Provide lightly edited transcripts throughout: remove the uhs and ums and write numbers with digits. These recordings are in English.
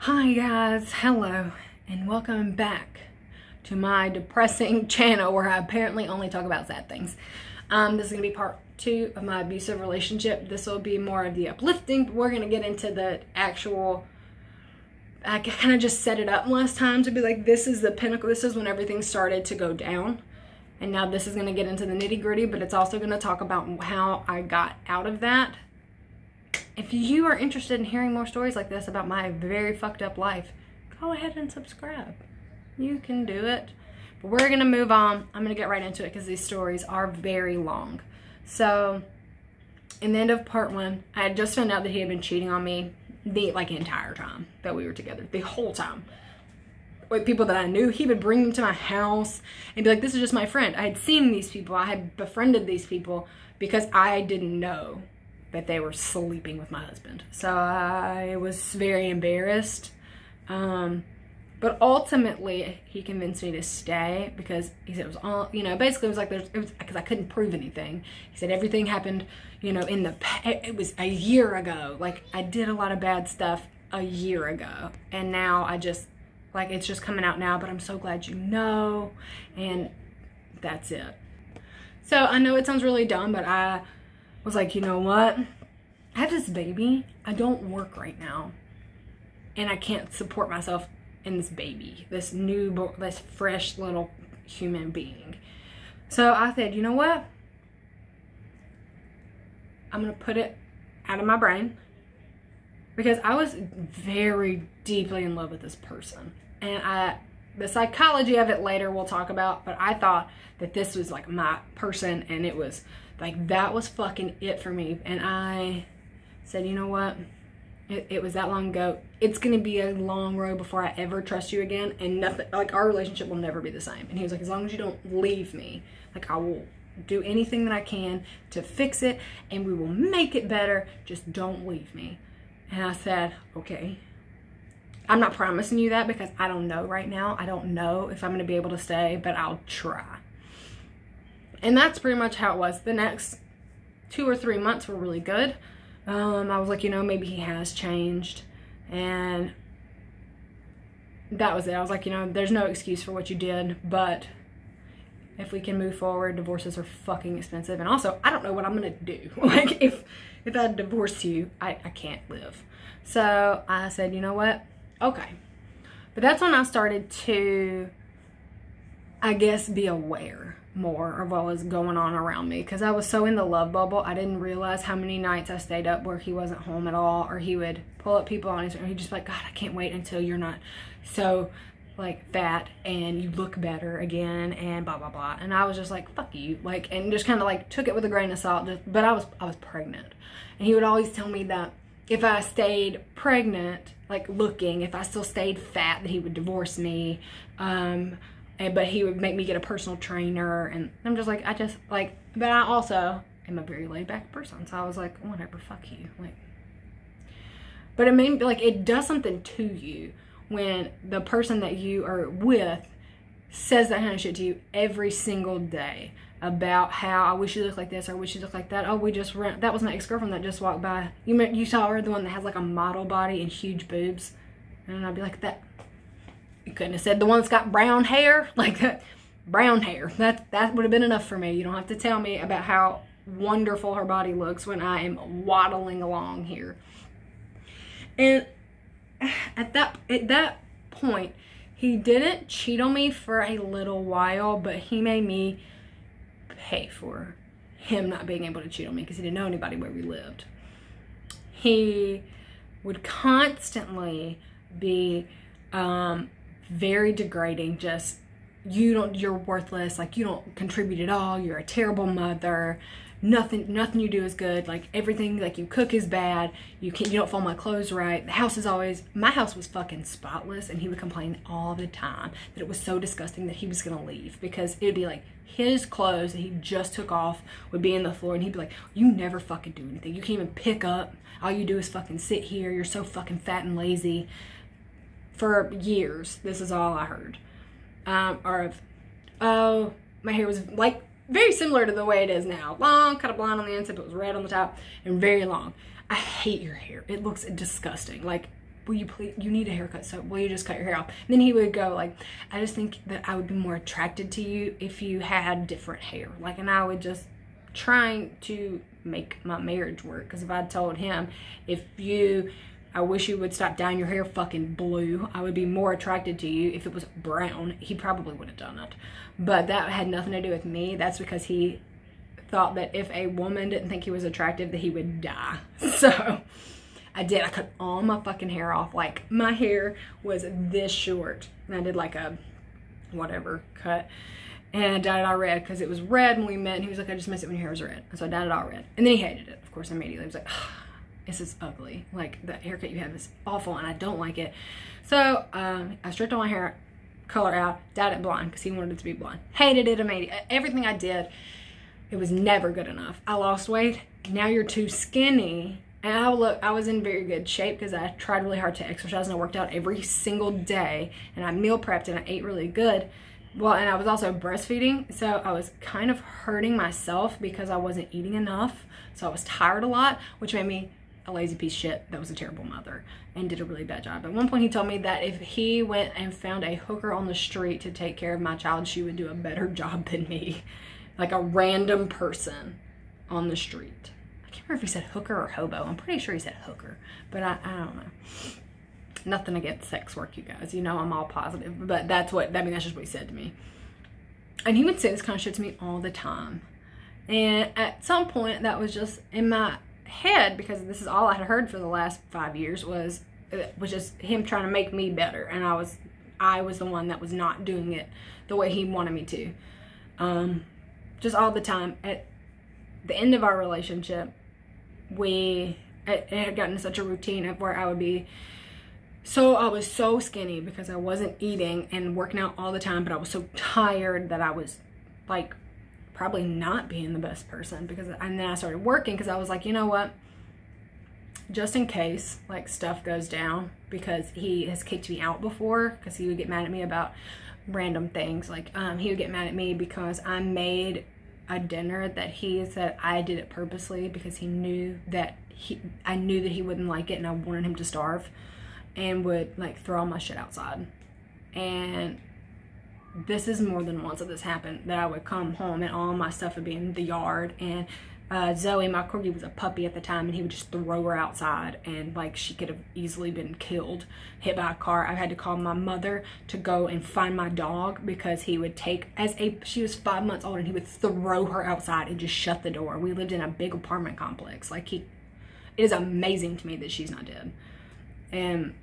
Hi guys, hello, and welcome back to my depressing channel where I apparently only talk about sad things. This is going to be part 2 of my abusive relationship. This will be more of the uplifting, but we're going to get into the actual, I kind of just set it up last time to be like, this is the pinnacle, this is when everything started to go down. And now this is going to get into the nitty gritty, but it's also going to talk about how I got out of that. If you are interested in hearing more stories like this about my very fucked up life, go ahead and subscribe. You can do it. But we're going to move on. I'm going to get right into it because these stories are very long. So, in the end of part 1, I had just found out that he had been cheating on me the entire time that we were together. The whole time. With people that I knew, he would bring them to my house and be like, this is just my friend. I had seen these people. I had befriended these people because I didn't know that they were sleeping with my husband. So I was very embarrassed. But ultimately, he convinced me to stay because he said it was all, basically it was like, because I couldn't prove anything. He said everything happened, it was a year ago. Like, I did a lot of bad stuff a year ago. And now I just, it's just coming out now, but I'm so glad you know. And that's it. So I know it sounds really dumb, but I was like, you know what? I have this baby. I don't work right now. And I can't support myself in this baby, this fresh little human being. So I said, you know what? I'm going to put it out of my brain. Because I was very deeply in love with this person. And the psychology of it later we'll talk about, but I thought that this was like my person, and it was like, that was fucking it for me. And I said, you know what? It was that long ago. It's going to be a long road before I ever trust you again, and nothing, our relationship will never be the same. And he was like, as long as you don't leave me, I will do anything that I can to fix it, and we will make it better. Just don't leave me. And I said, okay. I'm not promising you that because I don't know right now. I don't know if I'm going to be able to stay, but I'll try. And that's pretty much how it was. The next 2 or 3 months were really good. I was like, maybe he has changed. And that was it. I was like, there's no excuse for what you did, but if we can move forward, divorces are fucking expensive. And also, I don't know what I'm going to do. If I divorce you, I can't live. So I said, you know what? Okay. But that's when I started to, I guess, be aware more of what was going on around me, because I was so in the love bubble. I didn't realize how many nights I stayed up where he wasn't home at all, or he would pull up people on his, or he'd just be like, God, I can't wait until you're not so fat and you look better again and blah blah blah. And I was just like, fuck you, and just kind of took it with a grain of salt. But I was pregnant, and he would always tell me that if I stayed pregnant, if I still stayed fat, that he would divorce me. But he would make me get a personal trainer, and I'm just like, but I also am a very laid back person, so I was like, whatever, fuck you. But it made me, it does something to you when the person that you are with says that kind of shit to you every single day about how, I wish you looked like this, or I wish you looked like that. Oh, that was my ex-girlfriend that just walked by. You saw her, the one that has a model body and huge boobs. And I'd be like, that, you couldn't have said the one that's got brown hair, that brown hair. That would have been enough for me. You don't have to tell me about how wonderful her body looks when I am waddling along here. And at that point, he didn't cheat on me for a little while, but he made me pay for him not being able to cheat on me because he didn't know anybody where we lived. He would constantly be very degrading, just, you're worthless, you don't contribute at all, you're a terrible mother, nothing you do is good, everything you cook is bad, you don't fold my clothes right, my house was fucking spotless, and he would complain all the time that it was so disgusting that he was gonna leave, because it would be his clothes that he just took off would be in the floor, and he'd be like, you never fucking do anything, you can't even pick up, all you do is fucking sit here, you're so fucking fat and lazy. For years, this is all I heard. Oh, my hair was very similar to the way it is now. Long, kind of blonde on the inside, but it was red on the top, and very long. I hate your hair. It looks disgusting. will you please, you need a haircut, so will you just cut your hair off? And then he would go like, I just think that I would be more attracted to you if you had different hair. Like, and I would just trying to make my marriage work. Because if I told him, I wish you would stop dyeing your hair fucking blue, I would be more attracted to you if it was brown, he probably would have done it. But that had nothing to do with me. That's because he thought that if a woman didn't think he was attractive, that he would die. So I did. I cut all my fucking hair off. Like, my hair was this short. And I did like a whatever cut. And I dyed it all red because it was red when we met. And he was like, I just miss it when your hair was red. And so I dyed it all red. And then he hated it, of course, immediately. He was like, this is ugly. Like, the haircut you have is awful and I don't like it. So I stripped all my hair color out, dyed it blonde because he wanted it to be blonde. Hated it immediately. Everything I did, it was never good enough. I lost weight. Now you're too skinny. And I was in very good shape because I tried really hard to exercise and I worked out every single day. And I meal prepped and I ate really good. Well, and I was also breastfeeding. So I was kind of hurting myself because I wasn't eating enough. So I was tired a lot, which made me a lazy piece of shit that was a terrible mother and did a really bad job. At one point he told me that if he went and found a hooker on the street to take care of my child, she would do a better job than me. Like a random person on the street. I can't remember if he said hooker or hobo. I'm pretty sure he said hooker, but I don't know. Nothing against sex work, you guys. You know I'm all positive, but that's just what he said to me. And he would say this kind of shit to me all the time. And at some point that was just in my head, because this is all I had heard for the last 5 years, was just him trying to make me better, and I was the one that was not doing it the way he wanted me to. Just all the time. At the end of our relationship, it had gotten such a routine of where I was so skinny because I wasn't eating and working out all the time, but I was so tired that I was like probably not being the best person, and then I started working because I was like, you know what, just in case like stuff goes down, because he has kicked me out before because he would get mad at me about random things. Like he would get mad at me because I made a dinner that he said I did it purposely because he knew that I knew that he wouldn't like it and I wanted him to starve, and would like throw all my shit outside. And this is more than once that this happened, that I would come home and all my stuff would be in the yard, and Zoe, my corgi, was a puppy at the time, and he would just throw her outside, and like she could have easily been killed, hit by a car. I had to call my mother to go and find my dog because he would she was 5 months old, and he would throw her outside and just shut the door. We lived in a big apartment complex. Like it is amazing to me that she's not dead. And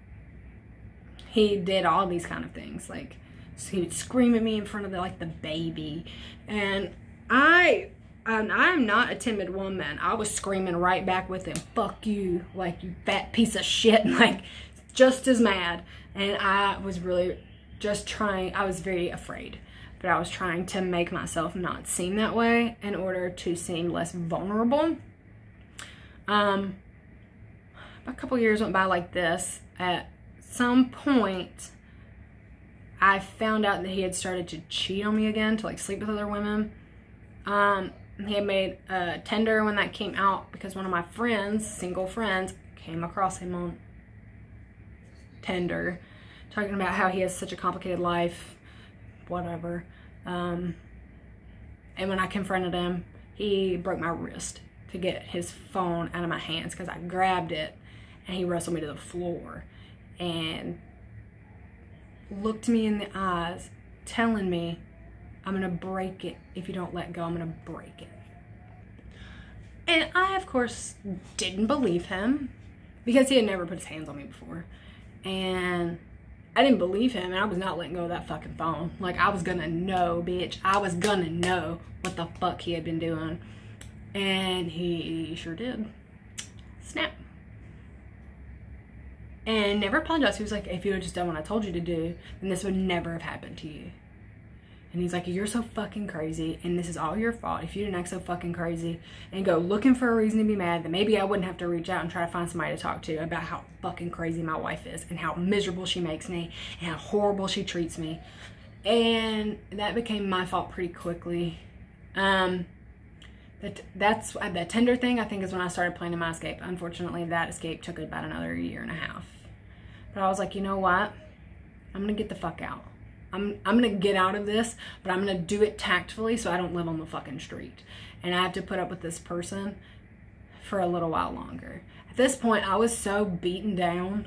he did all these kind of things. Like, so he would scream at me in front of the baby, and I am not a timid woman. I was screaming right back with him, fuck you, like, you fat piece of shit, like, just as mad. And I was really just trying, I was very afraid, but I was trying to make myself not seem that way in order to seem less vulnerable. A couple years went by like this. At some point, I found out that he had started to cheat on me again, to like sleep with other women. He had made a Tinder when that came out because one of my friends, single friends, came across him on Tinder, talking about how he has such a complicated life, whatever. And when I confronted him, he broke my wrist to get his phone out of my hands because I grabbed it, and he wrestled me to the floor and looked me in the eyes, telling me, I'm gonna break it. If you don't let go, I'm gonna break it. And I, of course, didn't believe him because he had never put his hands on me before. And I didn't believe him, and I was not letting go of that fucking phone. Like, I was gonna know, bitch. I was gonna know what the fuck he had been doing. And he sure did. Snap. And never apologized. He was like, if you had just done what I told you to do, then this would never have happened to you. And he's like, you're so fucking crazy, and this is all your fault. If you didn't act so fucking crazy and go looking for a reason to be mad, then maybe I wouldn't have to reach out and try to find somebody to talk to about how fucking crazy my wife is and how miserable she makes me and how horrible she treats me. And that became my fault pretty quickly. That's the Tinder thing, I think, is when I started planning my escape. Unfortunately, that escape took about another 1.5 years. But I was like, you know what? I'm gonna get the fuck out. I'm gonna get out of this, but I'm gonna do it tactfully so I don't live on the fucking street. And I have to put up with this person for a little while longer. At this point, I was so beaten down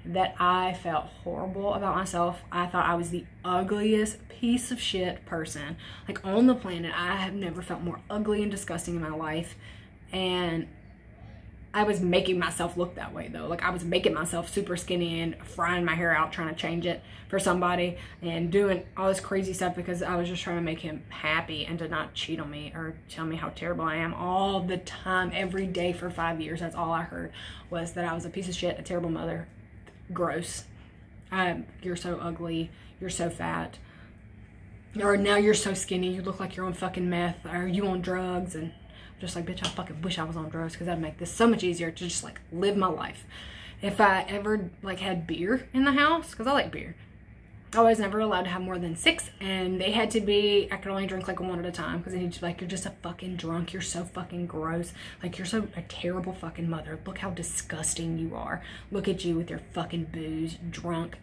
that I felt horrible about myself. I thought I was the ugliest piece of shit person like on the planet. I have never felt more ugly and disgusting in my life. And I was making myself look that way though. Like I was making myself super skinny and frying my hair out trying to change it for somebody and doing all this crazy stuff because I was just trying to make him happy and to not cheat on me or tell me how terrible I am all the time, every day for 5 years. That's all I heard, was that I was a piece of shit, a terrible mother, gross. You're so ugly, you're so fat, or now you're so skinny, you look like you're on fucking meth, or you on drugs. And just like, bitch, I fucking wish I was on drugs because that'd make this so much easier to just like live my life. If I ever like had beer in the house, because I like beer, I was never allowed to have more than 6, and they had to be, I could only drink like one at a time because he'd be like, you're just a fucking drunk, you're so fucking gross, like you're so a terrible fucking mother, look how disgusting you are, look at you with your fucking booze, drunk.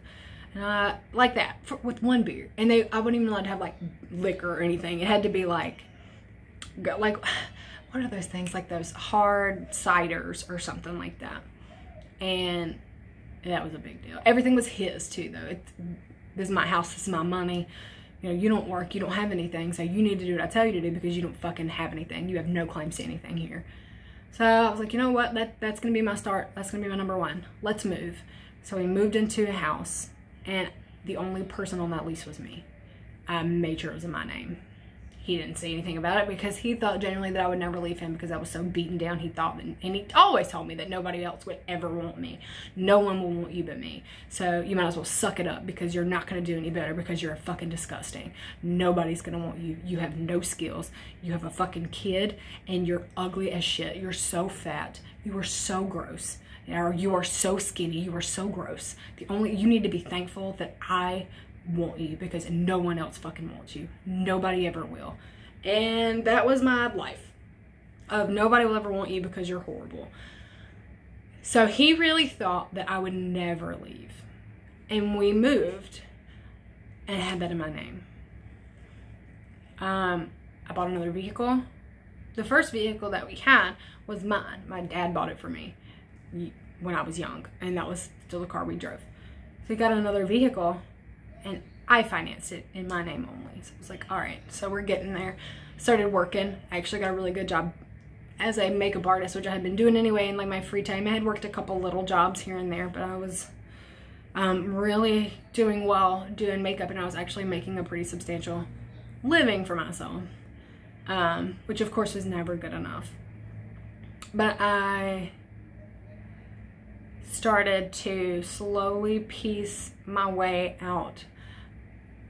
Like that with one beer. And I wasn't even allowed to have like liquor or anything. It had to be like what are those things, like those hard ciders or something like that. And that was a big deal. Everything was his too though. This is my house, this is my money. You know, you don't work, you don't have anything, so you need to do what I tell you to do because you don't fucking have anything. You have no claims to anything here. So I was like, you know what, that's gonna be my start. That's gonna be my number one. Let's move. So we moved into a house, and the only person on that lease was me. I made sure it was in my name. He didn't say anything about it because he thought genuinely that I would never leave him because I was so beaten down. He thought that, and he always told me that nobody else would ever want me. No one will want you but me. So you might as well suck it up because you're not going to do any better because you're fucking disgusting. Nobody's going to want you. You have no skills. You have a fucking kid and you're ugly as shit. You're so fat. You are so gross. Or you are so skinny. You are so gross. You need to be thankful that I want you because no one else fucking wants you. Nobody ever will. And that was my life of nobody will ever want you because you're horrible. So he really thought that I would never leave. And we moved and had that in my name. I bought another vehicle. The first vehicle that we had was mine. My dad bought it for me when I was young, and that was still the car we drove. So we got another vehicle, and I financed it in my name only. So I was like, all right, so we're getting there. Started working. I actually got a really good job as a makeup artist, which I had been doing anyway in like my free time. I had worked a couple little jobs here and there, but I was really doing well doing makeup, and I was actually making a pretty substantial living for myself, which of course was never good enough. But I started to slowly piece my way out.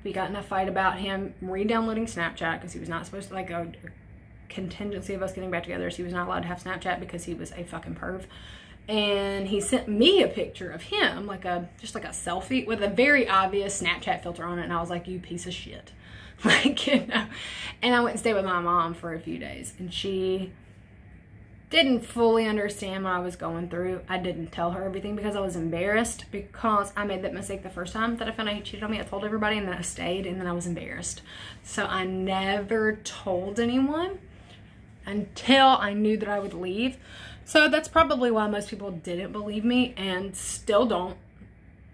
We got in a fight about him re-downloading Snapchat because he was not supposed to, like a contingency of us getting back together, so he was not allowed to have Snapchat because he was a fucking perv. And he sent me a picture of him, like just like a selfie with a very obvious Snapchat filter on it, and I was like, you piece of shit. Like, you know. And I went and stayed with my mom for a few days, and she didn't fully understand what I was going through. I didn't tell her everything because I was embarrassed, because I made that mistake the first time that I found out he cheated on me. I told everybody, and then I stayed, and then I was embarrassed. So I never told anyone until I knew that I would leave. So that's probably why most people didn't believe me and still don't.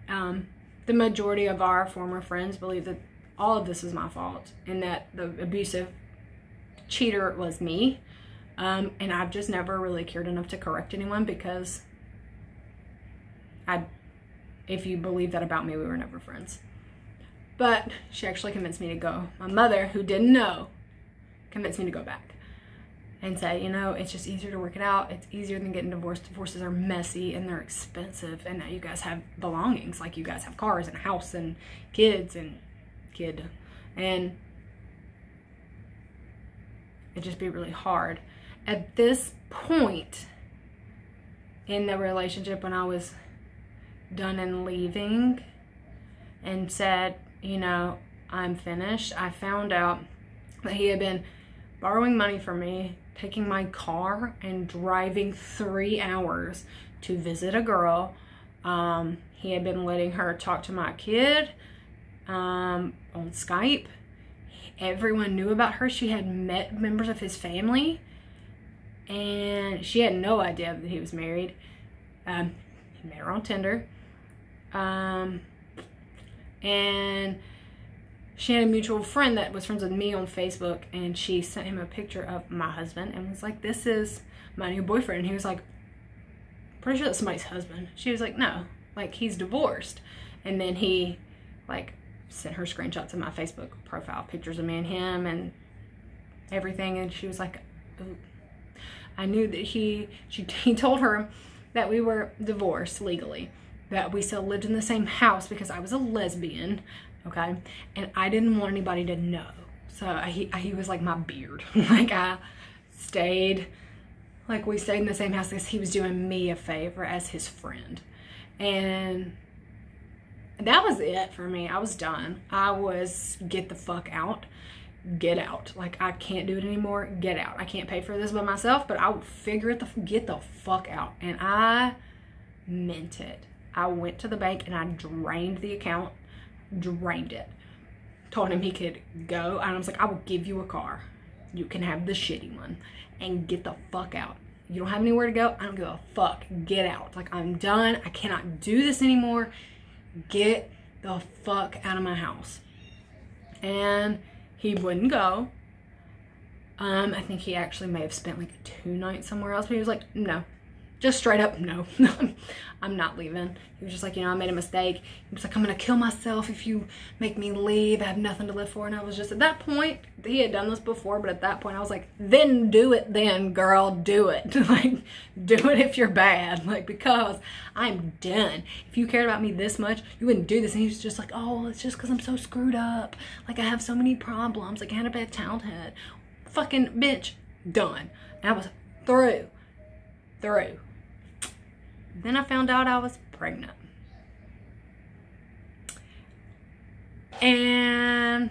The majority of our former friends believe that all of this is my fault and that the abusive cheater was me. And I've just never really cared enough to correct anyone because if you believe that about me, we were never friends. But she actually convinced me to go. My mother, who didn't know, convinced me to go back and say, you know, it's just easier to work it out. It's easier than getting divorced. Divorces are messy and they're expensive. And now you guys have belongings. Like you guys have cars and a house and kids and kid. And it'd just be really hard. At this point in the relationship, when I was done and leaving and said, you know, I'm finished, I found out that he had been borrowing money from me, taking my car and driving 3 hours to visit a girl He had been letting her talk to my kid on Skype. Everyone knew about her. She had met members of his family, and she had no idea that he was married. He met her on Tinder. And she had a mutual friend that was friends with me on Facebook, and she sent him a picture of my husband and was like, this is my new boyfriend. And he was like, pretty sure that's somebody's husband. She was like, no, like, he's divorced. And then he, like, sent her screenshots of my Facebook profile, pictures of me and him and everything. And she was like, ooh. I knew that he told her that we were divorced legally, that we still lived in the same house because I was a lesbian, okay? And I didn't want anybody to know. So he was like my beard. Like, we stayed in the same house because he was doing me a favor as his friend. And that was it for me. I was done. I was, get the fuck out. Get out. Like, I can't do it anymore. Get out. I can't pay for this by myself, but I would figure it, get the fuck out. And I meant it. I went to the bank and I drained the account. Drained it. Told him he could go. And I was like, I will give you a car. You can have the shitty one. And get the fuck out. You don't have anywhere to go. I don't give a fuck. Get out. Like, I'm done. I cannot do this anymore. Get the fuck out of my house. And he wouldn't go. I think he actually may have spent like 2 nights somewhere else, but he was like, no. Just straight up, no. I'm not leaving. He was just like, I made a mistake. He was like, I'm gonna kill myself if you make me leave. I have nothing to live for. And I was just, at that point, he had done this before, but at that point I was like, then do it then, girl, do it. Like, do it if you're bad. Like, because I'm done. If you cared about me this much, you wouldn't do this. And he was just like, oh, it's just because I'm so screwed up. Like, I have so many problems. Like, I had a bad childhood. Fucking bitch, done. And I was through. Then I found out I was pregnant. And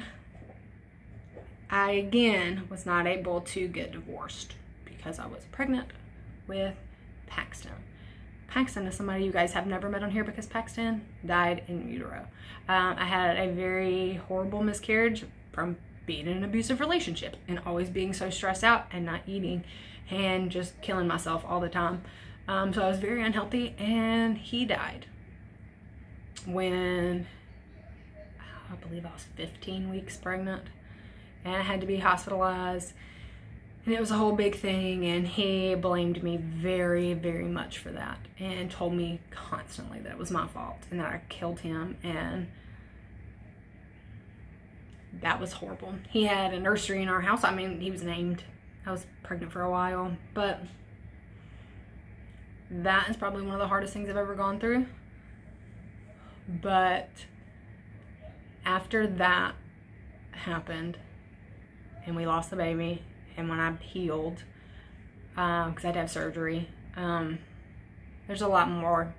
I, again, was not able to get divorced because I was pregnant with Paxton. Paxton is somebody you guys have never met on here because Paxton died in utero. I had a very horrible miscarriage from being in an abusive relationship and always being so stressed out and not eating and just killing myself all the time. So I was very unhealthy, and he died when I believe I was 15 weeks pregnant, and I had to be hospitalized, and it was a whole big thing, and he blamed me very, very much for that and told me constantly that it was my fault and that I killed him, and that was horrible. He had a nursery in our house. I mean, he was named. I was pregnant for a while, but that is probably one of the hardest things I've ever gone through. But after that happened and we lost the baby, and when I healed, because I had to have surgery, there's a lot more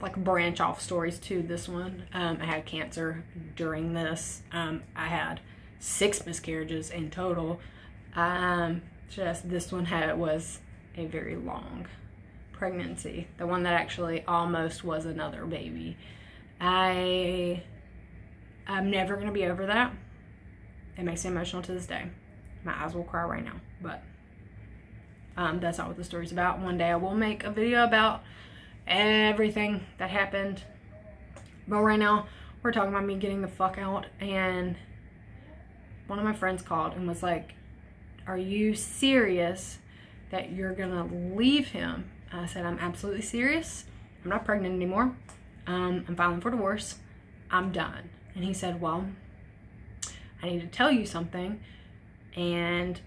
like branch off stories to this one. I had cancer during this. I had 6 miscarriages in total. Just this one was a very long pregnancy. The one that actually almost was another baby. I'm never gonna be over that. It makes me emotional to this day. My eyes will cry right now, but that's not what the story's about. One day I will make a video about everything that happened, but right now we're talking about me getting the fuck out. And one of my friends called and was like, are you serious that you're gonna leave him? I said, I'm absolutely serious. I'm not pregnant anymore. I'm filing for divorce. I'm done. And he said, well, I need to tell you something, and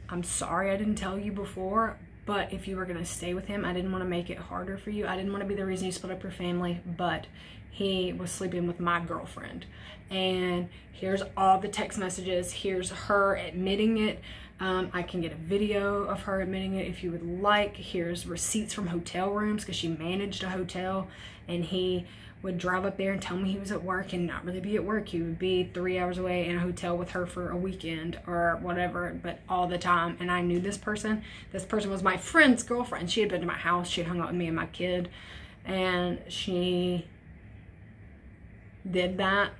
I'm sorry I didn't tell you before, but if you were gonna stay with him, I didn't want to make it harder for you. I didn't want to be the reason you split up your family, but he was sleeping with my girlfriend. And here's all the text messages. Here's her admitting it. I can get a video of her admitting it if you would like. Here's receipts from hotel rooms, because she managed a hotel, and he would drive up there and tell me he was at work and not really be at work. He would be 3 hours away in a hotel with her for a weekend or whatever, but all the time. And I knew this person. This person was my friend's girlfriend. She had been to my house. She hung out with me and my kid. And she did that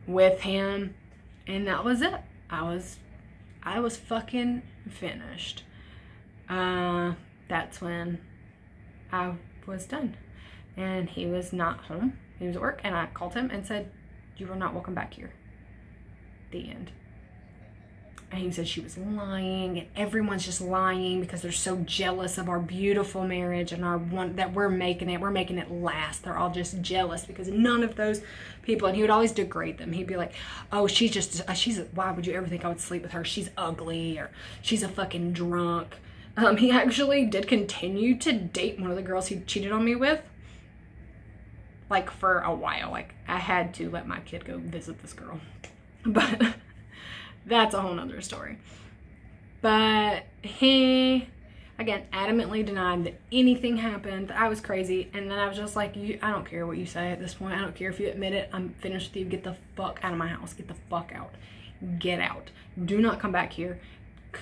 with him, and that was it. I was fucking finished. That's when I was done. And he was not home. He was at work, and I called him and said, "You are not welcome back here." The end. And he said she was lying, and everyone's just lying because they're so jealous of our beautiful marriage and our one that we're making it last. They're all just jealous because none of those people, and he would always degrade them. He'd be like, "Oh, why would you ever think I would sleep with her? She's ugly," or "She's a fucking drunk." He actually did continue to date one of the girls he cheated on me with, like, for a while. Like, I had to let my kid go visit this girl, but that's a whole nother story. But he, again, adamantly denied that anything happened, that I was crazy. And then I was just like, I don't care what you say at this point. I don't care if you admit it. I'm finished with you. Get the fuck out of my house. Get the fuck out. Get out. Do not come back here.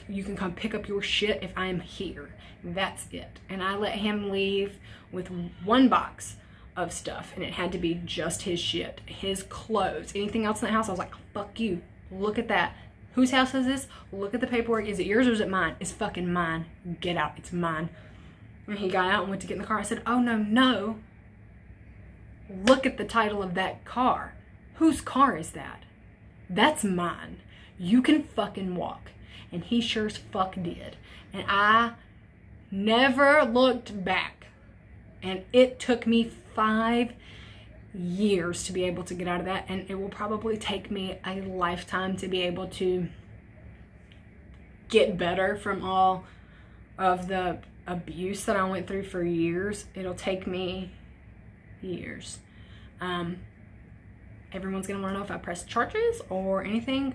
You can come pick up your shit if I'm here. That's it. And I let him leave with one box of stuff, and it had to be just his shit, his clothes. Anything else in the house, I was like, fuck you. Look at that. Whose house is this? Look at the paperwork. Is it yours or is it mine? It's fucking mine. Get out. It's mine. And he got out and went to get in the car. I said, "Oh, no. Look at the title of that car. Whose car is that? That's mine. You can fucking walk." And he sure as fuck did. And I never looked back. And it took me 5 years to be able to get out of that, and it will probably take me a lifetime to be able to get better from all of the abuse that I went through for years. It'll take me years. Everyone's gonna want to know if I pressed charges or anything.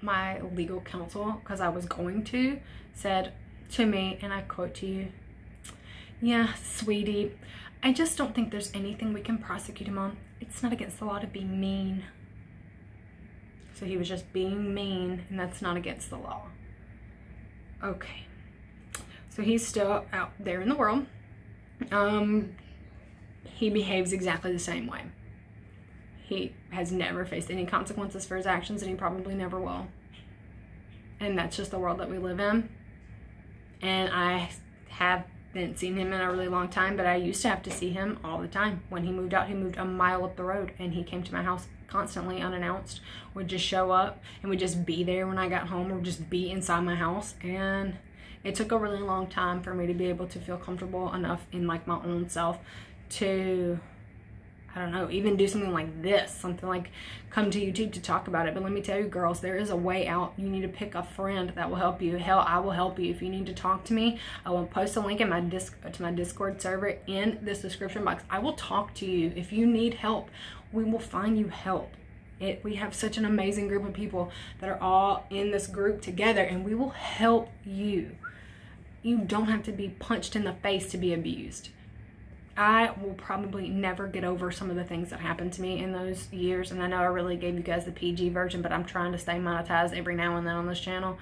My legal counsel, because I was going to, said to me, and I quote to you, "Yeah, sweetie, I just don't think there's anything we can prosecute him on. It's not against the law to be mean." So he was just being mean, and that's not against the law. Okay. So he's still out there in the world. He behaves exactly the same way. He has never faced any consequences for his actions, and he probably never will. And that's just the world that we live in. And I haven't seen him in a really long time, but I used to have to see him all the time. When he moved out, he moved a mile up the road, and he came to my house constantly unannounced. Would just show up and would just be there when I got home, or just be inside my house. And it took a really long time for me to be able to feel comfortable enough in, like, my own self to, I don't know, even do something like this, something like come to YouTube to talk about it. But let me tell you, girls, there is a way out. You need to pick a friend that will help you. Hell, I will help you. If you need to talk to me, I will post a link in my Discord server in this description box. I will talk to you. If you need help, we will find you help. We have such an amazing group of people that are all in this group together, and we will help you. You don't have to be punched in the face to be abused. I will probably never get over some of the things that happened to me in those years. And I know I really gave you guys the PG version, but I'm trying to stay monetized every now and then on this channel.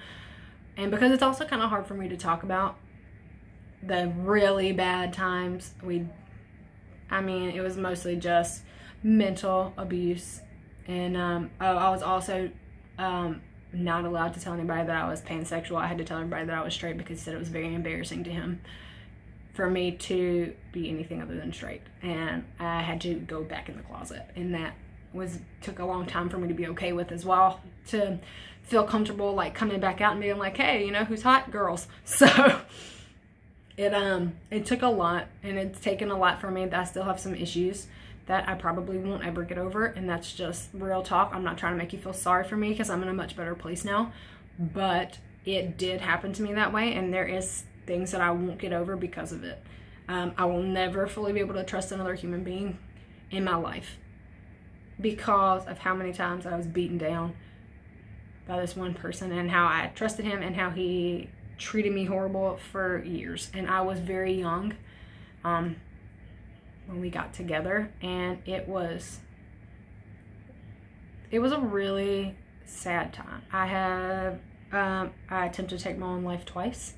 And because it's also kind of hard for me to talk about the really bad times, I mean, it was mostly just mental abuse. And I was also not allowed to tell anybody that I was pansexual. I had to tell everybody that I was straight because he said it was very embarrassing to him for me to be anything other than straight. And I had to go back in the closet, and that took a long time for me to be okay with as well, to feel comfortable like coming back out and being like, hey, you know who's hot? Girls. So it took a lot, and it's taken a lot for me. I still have some issues that I probably won't ever get over, and that's just real talk. I'm not trying to make you feel sorry for me, because I'm in a much better place now, but it did happen to me that way, and there is things that I won't get over because of it. I will never fully be able to trust another human being in my life because of how many times I was beaten down by this one person, and how I trusted him, and how he treated me horrible for years. And I was very young when we got together, and it was a really sad time. I attempted to take my own life twice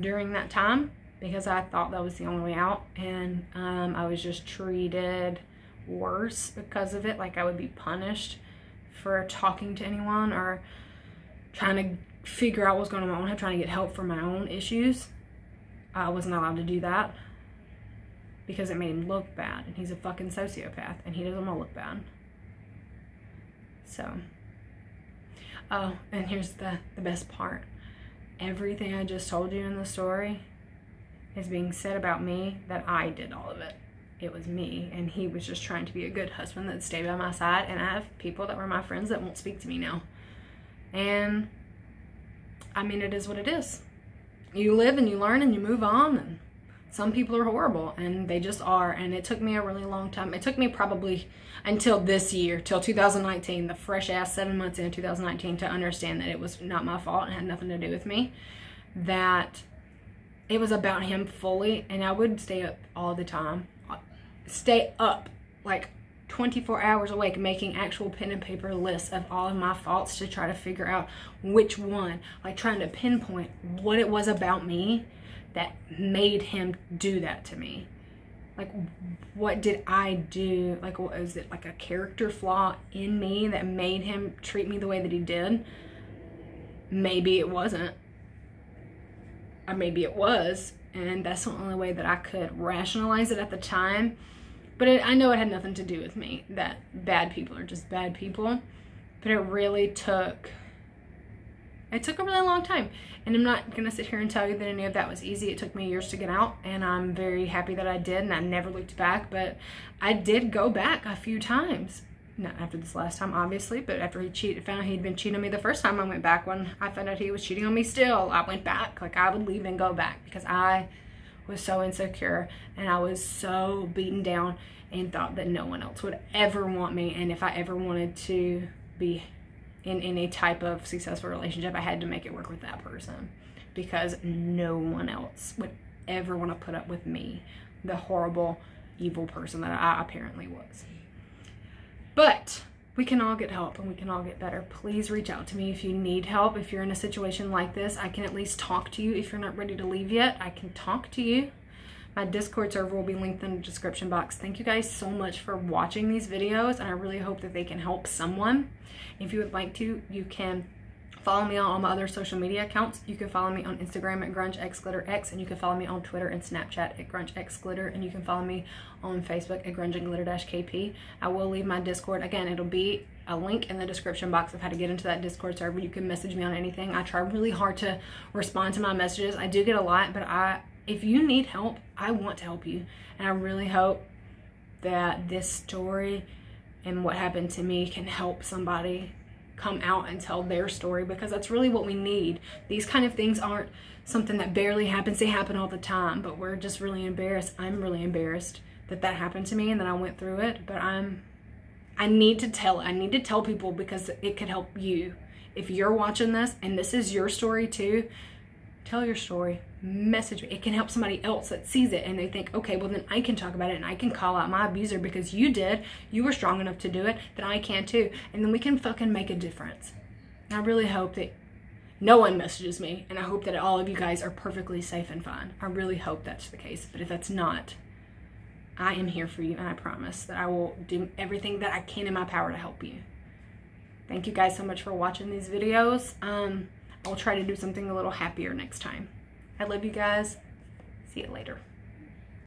during that time, because I thought that was the only way out, and I was just treated worse because of it. Like I would be punished for talking to anyone or trying to figure out what's going on in my own head, trying to get help for my own issues. I wasn't allowed to do that because it made him look bad, and he's a fucking sociopath, and he doesn't want to look bad. So, oh, and here's the best part. Everything I just told you in the story is being said about me, that I did all of it. It was me, and he was just trying to be a good husband that stayed by my side, and I have people that were my friends that won't speak to me now. And, I mean, it is what it is. You live and you learn and you move on, and some people are horrible, and they just are. And it took me a really long time. It took me probably until this year, till 2019, the fresh ass 7 months in 2019, to understand that it was not my fault and had nothing to do with me. That it was about him fully, and I would stay up all the time. Stay up like 24 hours awake, making actual pen and paper lists of all of my faults to try to figure out which one, like trying to pinpoint what it was about me that made him do that to me. Like, what did I do? Like, what was it, like a character flaw in me that made him treat me the way that he did? Maybe it wasn't. Or maybe it was, and that's the only way that I could rationalize it at the time. But I know it had nothing to do with me, that bad people are just bad people. But it really took a really long time. And I'm not going to sit here and tell you that any of that was easy. It took me years to get out, and I'm very happy that I did, and I never looked back. But I did go back a few times. Not after this last time, obviously, but after he found out he'd been cheating on me the first time I went back. When I found out he was cheating on me still, I went back. Like, I would leave and go back because I was so insecure, and I was so beaten down and thought that no one else would ever want me. And if I ever wanted to be in any type of successful relationship, I had to make it work with that person, because no one else would ever want to put up with me, the horrible, evil person that I apparently was. But we can all get help, and we can all get better. Please reach out to me if you need help. If you're in a situation like this, I can at least talk to you. If you're not ready to leave yet, I can talk to you. My Discord server will be linked in the description box. Thank you guys so much for watching these videos, and I really hope that they can help someone. If you would like to, you can follow me on all my other social media accounts. You can follow me on Instagram at grungexglitterx, and you can follow me on Twitter and Snapchat at grungexglitter, and you can follow me on Facebook at grungeandglitter-kp. I will leave my Discord. Again, it'll be a link in the description box of how to get into that Discord server. You can message me on anything. I try really hard to respond to my messages. I do get a lot, but if you need help, I want to help you. And I really hope that this story and what happened to me can help somebody come out and tell their story, because that's really what we need. These kind of things aren't something that barely happens. They happen all the time, but we're just really embarrassed. I'm really embarrassed that that happened to me and that I went through it, but I need to tell it. I need to tell people, because it could help you. If you're watching this and this is your story too, tell your story, message me. It can help somebody else that sees it and they think, okay, well then I can talk about it and I can call out my abuser because you were strong enough to do it, then I can too. And then we can fucking make a difference. And I really hope that no one messages me, and I hope that all of you guys are perfectly safe and fine. I really hope that's the case, but if that's not, I am here for you, and I promise that I will do everything that I can in my power to help you. Thank you guys so much for watching these videos. I'll try to do something a little happier next time. I love you guys. See you later.